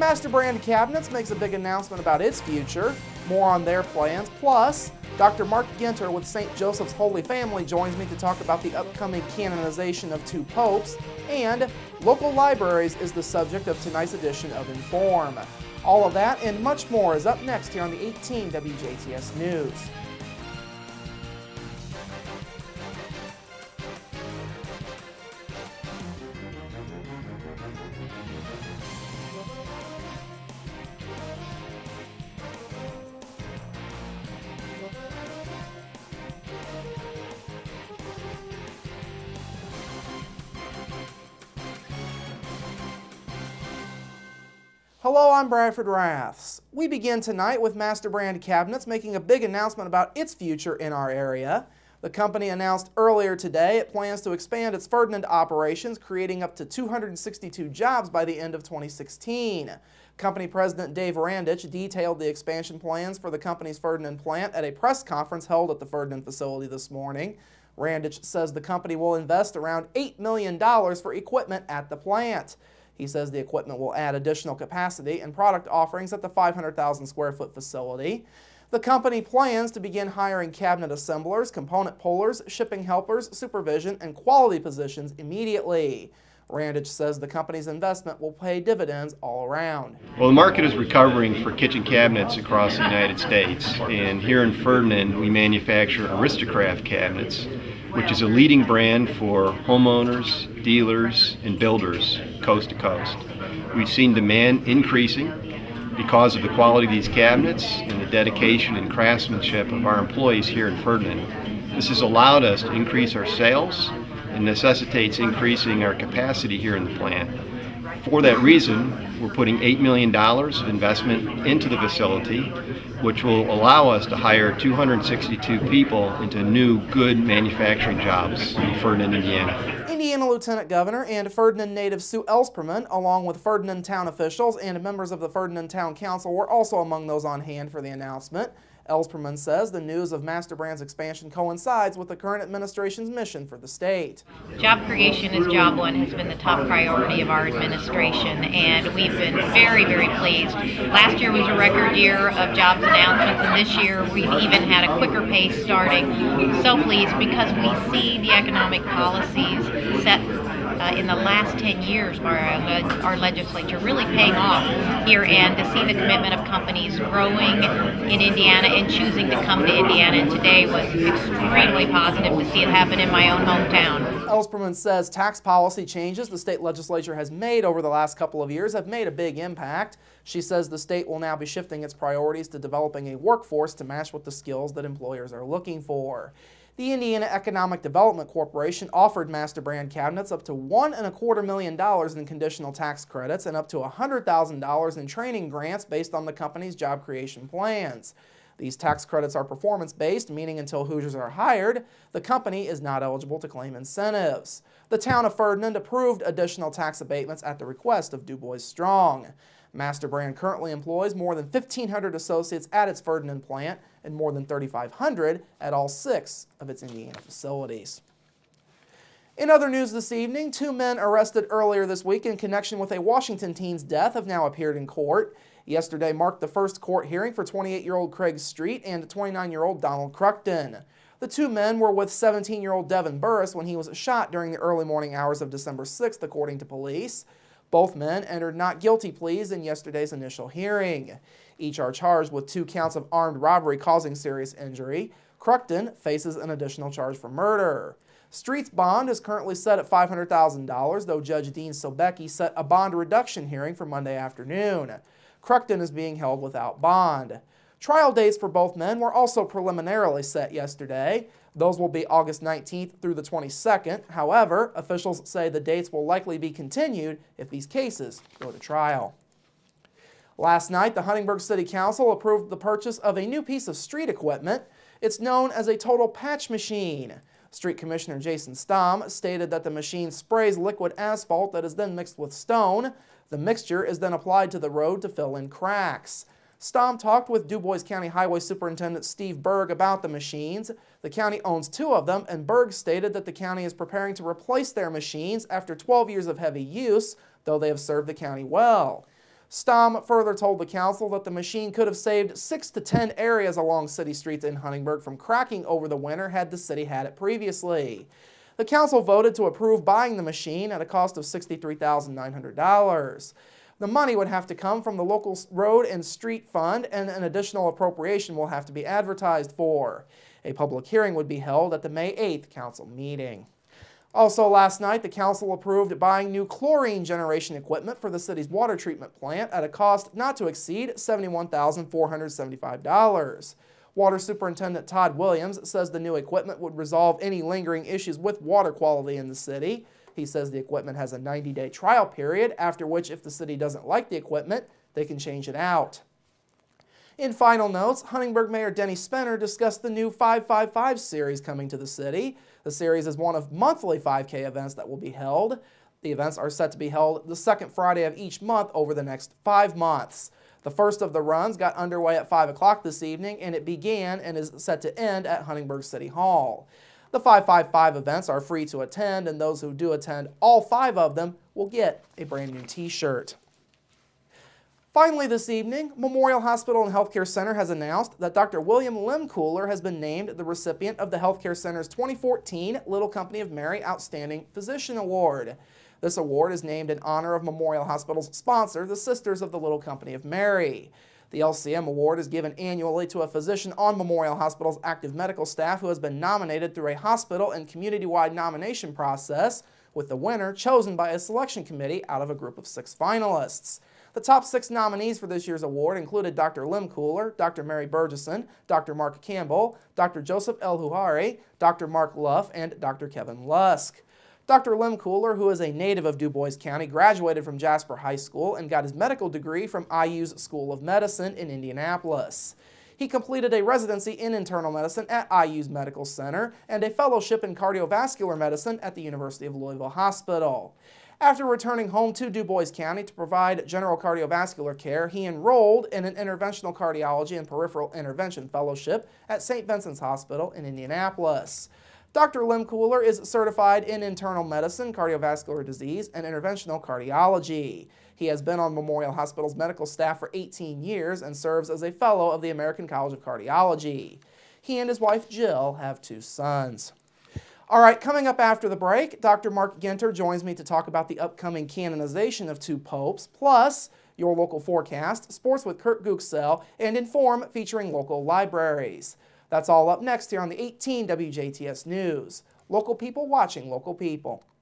Master Brand Cabinets makes a big announcement about its future. More on their plans. Plus, Dr. Mark Ginter with St. Joseph's Holy Family joins me to talk about the upcoming canonization of 2 popes. And local libraries is the subject of tonight's edition of Inform. All of that and much more is up next here on the 18 WJTS News. Hello, I'm Bradford Raths. We begin tonight with Master Brand Cabinets making a big announcement about its future in our area. The company announced earlier today it plans to expand its Ferdinand operations, creating up to 262 jobs by the end of 2016. Company President Dave Randich detailed the expansion plans for the company's Ferdinand plant at a press conference held at the Ferdinand facility this morning. Randich says the company will invest around $8 million for equipment at the plant. He says the equipment will add additional capacity and product offerings at the 500,000 square foot facility. The company plans to begin hiring cabinet assemblers, component pullers, shipping helpers, supervision, and quality positions immediately. Randich says the company's investment will pay dividends all around. Well, the market is recovering for kitchen cabinets across the United States, and here in Ferdinand we manufacture Aristocraft cabinets, which is a leading brand for homeowners, dealers, and builders coast to coast. We've seen demand increasing because of the quality of these cabinets and the dedication and craftsmanship of our employees here in Ferdinand. This has allowed us to increase our sales and necessitates increasing our capacity here in the plant. For that reason, we're putting $8 million of investment into the facility, which will allow us to hire 262 people into new, good manufacturing jobs in Ferdinand, Indiana. Indiana Lieutenant Governor and Ferdinand native Sue Ellspermann, along with Ferdinand town officials and members of the Ferdinand Town Council, were also among those on hand for the announcement. Ellspermann says the news of Master Brand's expansion coincides with the current administration's mission for the state. Job creation as job one has been the top priority of our administration, and we've been very, very pleased. Last year was a record year of jobs announcements, and this year we've even had a quicker pace starting. So pleased because we see the economic policies set in the last 10 years by our legislature really paying off here, and to see the commitment of companies growing in Indiana and choosing to come to Indiana, and today was extremely positive to see it happen in my own hometown. Ellspermann says tax policy changes the state legislature has made over the last couple of years have made a big impact. She says the state will now be shifting its priorities to developing a workforce to match with the skills that employers are looking for. The Indiana Economic Development Corporation offered Master Brand cabinets up to $1.25 million in conditional tax credits and up to $100,000 in training grants based on the company's job creation plans. These tax credits are performance-based, meaning until Hoosiers are hired, the company is not eligible to claim incentives. The town of Ferdinand approved additional tax abatements at the request of Du Bois Strong. Master Brand currently employs more than 1,500 associates at its Ferdinand plant and more than 3,500 at all 6 of its Indiana facilities. In other news this evening, 2 men arrested earlier this week in connection with a Washington teen's death have now appeared in court. Yesterday marked the first court hearing for 28-year-old Craig Street and 29-year-old Donald Cruckton. The 2 men were with 17-year-old Devin Burris when he was shot during the early morning hours of December 6th, according to police. Both men entered not guilty pleas in yesterday's initial hearing. Each are charged with 2 counts of armed robbery causing serious injury. Cruckton faces an additional charge for murder. Street's bond is currently set at $500,000, though Judge Dean Sobecki set a bond reduction hearing for Monday afternoon. Cruckton is being held without bond. Trial dates for both men were also preliminarily set yesterday. Those will be August 19th through the 22nd. However, officials say the dates will likely be continued if these cases go to trial. Last night, the Huntingburg City Council approved the purchase of a new piece of street equipment. It's known as a total patch machine. Street Commissioner Jason Stamm stated that the machine sprays liquid asphalt that is then mixed with stone. The mixture is then applied to the road to fill in cracks. Stamm talked with Du Bois County Highway Superintendent Steve Berg about the machines. The county owns 2 of them, and Berg stated that the county is preparing to replace their machines after 12 years of heavy use, though they have served the county well. Stamm further told the council that the machine could have saved 6 to 10 areas along city streets in Huntingburg from cracking over the winter had the city had it previously. The council voted to approve buying the machine at a cost of $63,900. The money would have to come from the local road and street fund, and an additional appropriation will have to be advertised for. A public hearing would be held at the May 8th council meeting. Also last night, the council approved buying new chlorine generation equipment for the city's water treatment plant at a cost not to exceed $71,475. Water Superintendent Todd Williams says the new equipment would resolve any lingering issues with water quality in the city. He says the equipment has a 90-day trial period, after which if the city doesn't like the equipment, they can change it out. In final notes, Huntingburg Mayor Denny Spenner discussed the new 555 series coming to the city. The series is one of monthly 5K events that will be held. The events are set to be held the second Friday of each month over the next 5 months. The first of the runs got underway at 5 o'clock this evening, and it began and is set to end at Huntingburg City Hall. The 555 events are free to attend, and those who do attend all 5 of them will get a brand new t-shirt. Finally this evening, Memorial Hospital and Healthcare Center has announced that Dr. William Limcooler has been named the recipient of the Healthcare Center's 2014 Little Company of Mary Outstanding Physician Award. This award is named in honor of Memorial Hospital's sponsor, the Sisters of the Little Company of Mary. The LCM award is given annually to a physician on Memorial Hospital's active medical staff who has been nominated through a hospital and community-wide nomination process, with the winner chosen by a selection committee out of a group of 6 finalists. The top 6 nominees for this year's award included Dr. Limcooler, Dr. Mary Burgesson, Dr. Mark Campbell, Dr. Joseph El-Huari, Dr. Mark Luff, and Dr. Kevin Lusk. Dr. Limcooler, who is a native of Du Bois County, graduated from Jasper High School and got his medical degree from IU's School of Medicine in Indianapolis. He completed a residency in internal medicine at IU's Medical Center and a fellowship in cardiovascular medicine at the University of Louisville Hospital. After returning home to Du Bois County to provide general cardiovascular care, he enrolled in an interventional cardiology and peripheral intervention fellowship at St. Vincent's Hospital in Indianapolis. Dr. Limcooler is certified in internal medicine, cardiovascular disease, and interventional cardiology. He has been on Memorial Hospital's medical staff for 18 years and serves as a fellow of the American College of Cardiology. He and his wife Jill have 2 sons. All right, coming up after the break, Dr. Mark Ginter joins me to talk about the upcoming canonization of 2 popes, plus your local forecast, sports with Kurt Guxell, and Inform featuring local libraries. That's all up next here on the 18 WJTS News. Local people watching local people.